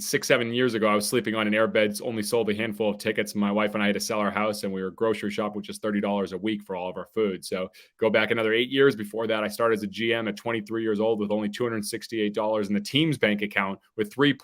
6, 7 years ago, I was sleeping on an airbed, only sold a handful of tickets. My wife and I had to sell our house, and we were grocery shop, which is $30 a week for all of our food. So go back another 8 years. Before that, I started as a GM at 23 years old with only $268 in the team's bank account with 3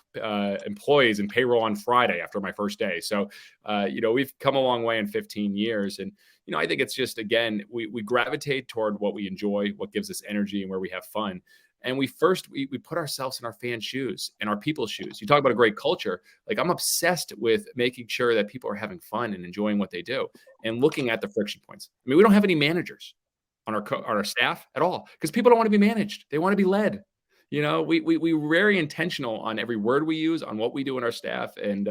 employees and payroll on Friday after my first day. So, we've come a long way in 15 years. And, I think it's just, again, we gravitate toward what we enjoy, what gives us energy, and where we have fun. And we put ourselves in our fans' shoes and our people's shoes. You talk about a great culture. Like, I'm obsessed with making sure that people are having fun and enjoying what they do and looking at the friction points. I mean, we don't have any managers on our staff at all because people don't want to be managed. They want to be led. We're very intentional on every word we use, on what we do in our staff. And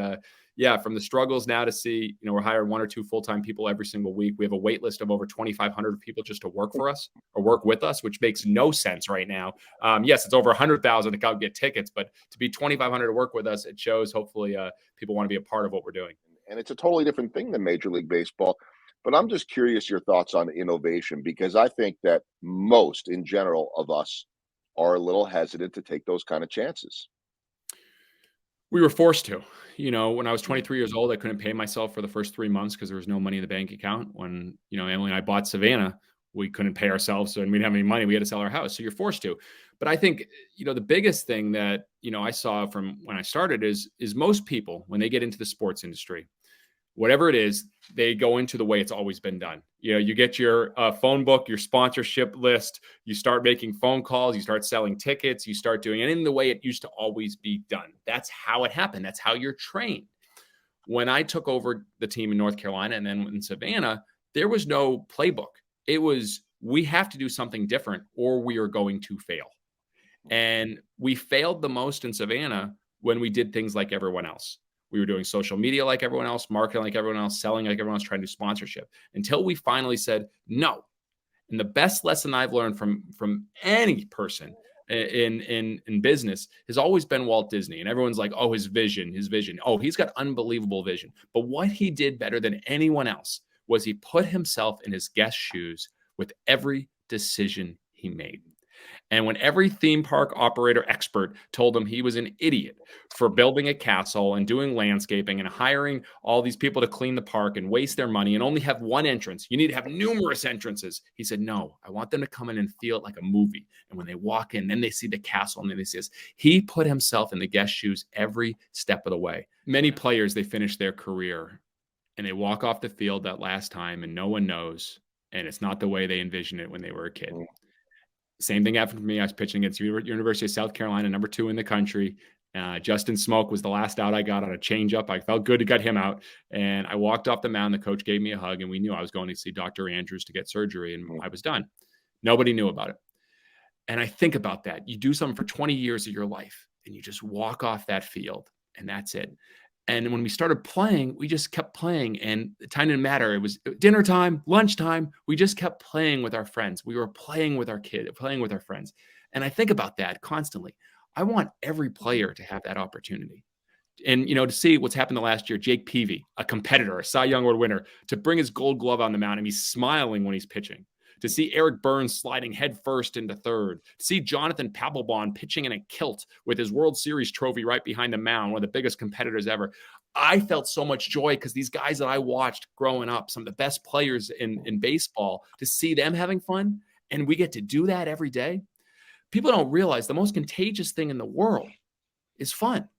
from the struggles now to see, we're hiring 1 or 2 full-time people every single week. We have a wait list of over 2,500 people just to work for us or work with us, which makes no sense right now. Yes, it's over 100,000 to go get tickets, but to be 2,500 to work with us, it shows hopefully people want to be a part of what we're doing. And it's a totally different thing than Major League Baseball. But I'm just curious your thoughts on innovation, because I think that most in general of us are a little hesitant to take those kind of chances. We were forced to. When I was Mm. 23 years old, I couldn't pay myself for the first 3 months because there was no money in the bank account. When, Emily and I bought Savannah, we couldn't pay ourselves and we didn't have any money. We had to sell our house. So you're forced to. But I think, the biggest thing that, I saw from when I started is most people, when they get into the sports industry, whatever it is, they go into the way it's always been done. You get your phone book, your sponsorship list, you start making phone calls, you start selling tickets, you start doing it in the way it used to always be done. That's how it happened. That's how you're trained. When I took over the team in North Carolina and then in Savannah, there was no playbook. It was, we have to do something different or we are going to fail. And we failed the most in Savannah when we did things like everyone else. We were doing social media like everyone else, marketing like everyone else, selling like everyone else, trying to do sponsorship until we finally said no. And the best lesson I've learned from any person in business has always been Walt Disney. And everyone's like, oh, his vision. Oh, he's got unbelievable vision. But what he did better than anyone else was he put himself in his guest's shoes with every decision he made. And when every theme park operator expert told him he was an idiot for building a castle and doing landscaping and hiring all these people to clean the park and waste their money and only have one entrance, you need to have numerous entrances. He said, no, I want them to come in and feel it like a movie. And when they walk in, then they see the castle and then they see this. He put himself in the guest shoes every step of the way. Many players, they finish their career and they walk off the field that last time and no one knows. And it's not the way they envisioned it when they were a kid. Same thing happened for me. I was pitching against University of South Carolina, number 2 in the country. Justin Smoke was the last out I got on a changeup. I felt good to get him out. And I walked off the mound. The coach gave me a hug, and we knew I was going to see Dr. Andrews to get surgery, and I was done. Nobody knew about it. And I think about that. You do something for 20 years of your life, and you just walk off that field, and that's it. And when we started playing, we just kept playing and the time didn't matter. It was dinner time, lunchtime. We just kept playing with our friends. We were playing with our kid, playing with our friends. And I think about that constantly. I want every player to have that opportunity. And, to see what's happened the last year, Jake Peavy, a competitor, a Cy Young Award winner, to bring his gold glove on the mound and he's smiling when he's pitching. To see Eric Burns sliding headfirst into third, to see Jonathan Papelbon pitching in a kilt with his World Series trophy right behind the mound, one of the biggest competitors ever. I felt so much joy because these guys that I watched growing up, some of the best players in baseball, to see them having fun, and we get to do that every day. People don't realize the most contagious thing in the world is fun.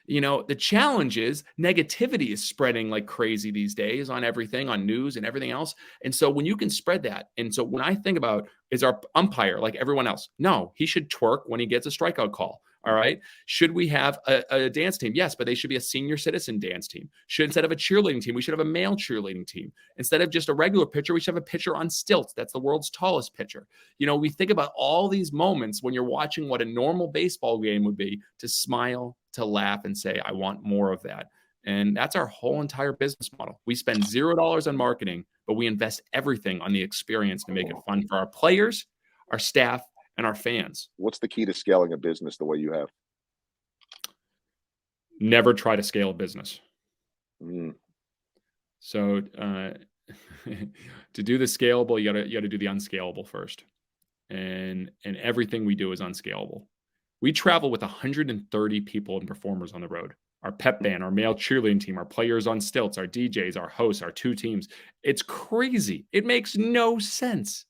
The challenge is negativity is spreading like crazy these days on everything, on news and everything else. And so when you can spread that, and so when I think about, is our umpire like everyone else? No, he should twerk when he gets a strikeout call. All right. Should we have a dance team? Yes, but they should be a senior citizen dance team. Instead of a cheerleading team, we should have a male cheerleading team. Instead of just a regular pitcher, we should have a pitcher on stilts. That's the world's tallest pitcher. We think about all these moments when you're watching what a normal baseball game would be, to smile, to laugh, and say, I want more of that. And that's our whole entire business model. We spend $0 on marketing, but we invest everything on the experience to make it fun for our players, our staff, and our fans. What's the key to scaling a business the way you have? Never try to scale a business. Mm. So to do the scalable, you gotta do the unscalable first. And everything we do is unscalable. We travel with 130 people and performers on the road. Our pep band, our male cheerleading team, our players on stilts, our DJs, our hosts, our 2 teams. It's crazy. It makes no sense.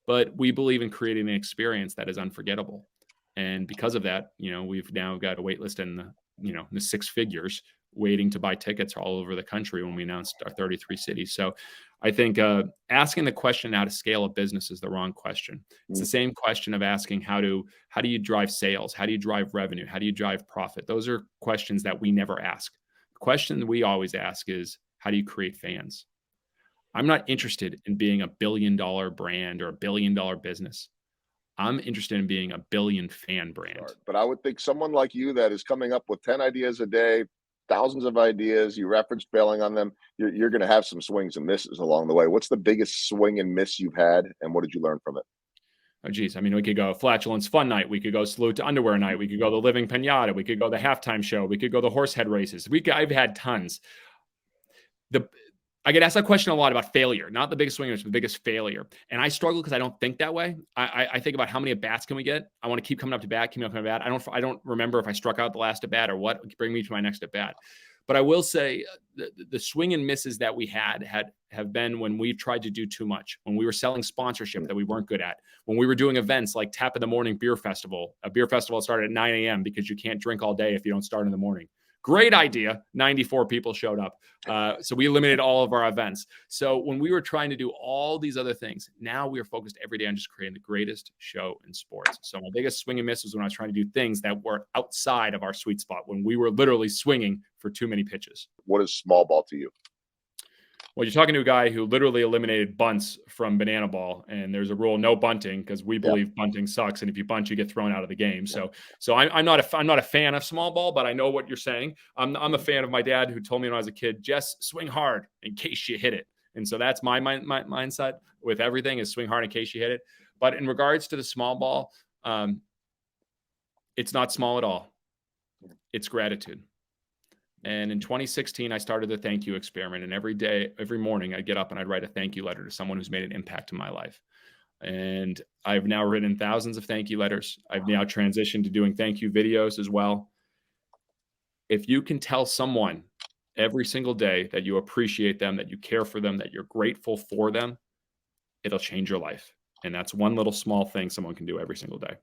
But we believe in creating an experience that is unforgettable. And because of that, we've now got a wait list in the 6 figures waiting to buy tickets all over the country when we announced our 33 cities. So I think asking the question how to scale a business is the wrong question. It's the same question of asking how do you drive sales? How do you drive revenue? How do you drive profit? Those are questions that we never ask. The question we always ask is, how do you create fans? I'm not interested in being a billion-dollar brand or a billion-dollar business. I'm interested in being a billion fan brand. But I would think someone like you that is coming up with 10 ideas a day, thousands of ideas, you referenced failing on them, you're going to have some swings and misses along the way. What's the biggest swing and miss you've had, and what did you learn from it? Oh, geez. I mean, we could go flatulence fun night. We could go salute to underwear night. We could go the living pinata. We could go the halftime show. We could go the horse head races. I've had tons. I get asked that question a lot about failure, not the biggest swing, it's the biggest failure. And I struggle because I don't think that way. I think about how many at bats can we get. I want to keep coming up to bat, keep coming up to bat. I don't remember if I struck out the last at bat or what. Bring me to my next at bat. But I will say the swing and misses that we have been when we've tried to do too much, when we were selling sponsorship that we weren't good at, when we were doing events like Tap in the Morning Beer Festival, a beer festival that started at 9 a.m. because you can't drink all day if you don't start in the morning. Great idea. 94 people showed up. So we eliminated all of our events. So when we were trying to do all these other things, now we are focused every day on just creating the greatest show in sports. So my biggest swing and miss was when I was trying to do things that were outside of our sweet spot, when we were literally swinging for too many pitches. What is small ball to you? Well, you're talking to a guy who literally eliminated bunts from banana ball, and there's a rule, no bunting, because we believe bunting sucks, and if you bunt, you get thrown out of the game. So I'm not a fan of small ball, but I know what you're saying. I'm a fan of my dad, who told me when I was a kid, Jess, swing hard in case you hit it. And so that's my mindset with everything, is swing hard in case you hit it. But in regards to the small ball, it's not small at all. It's gratitude. And in 2016, I started the thank you experiment. And every morning, I'd get up and I'd write a thank you letter to someone who's made an impact in my life. And I've now written thousands of thank you letters. I've now transitioned to doing thank you videos as well. If you can tell someone every single day that you appreciate them, that you care for them, that you're grateful for them, it'll change your life. And that's one little small thing someone can do every single day.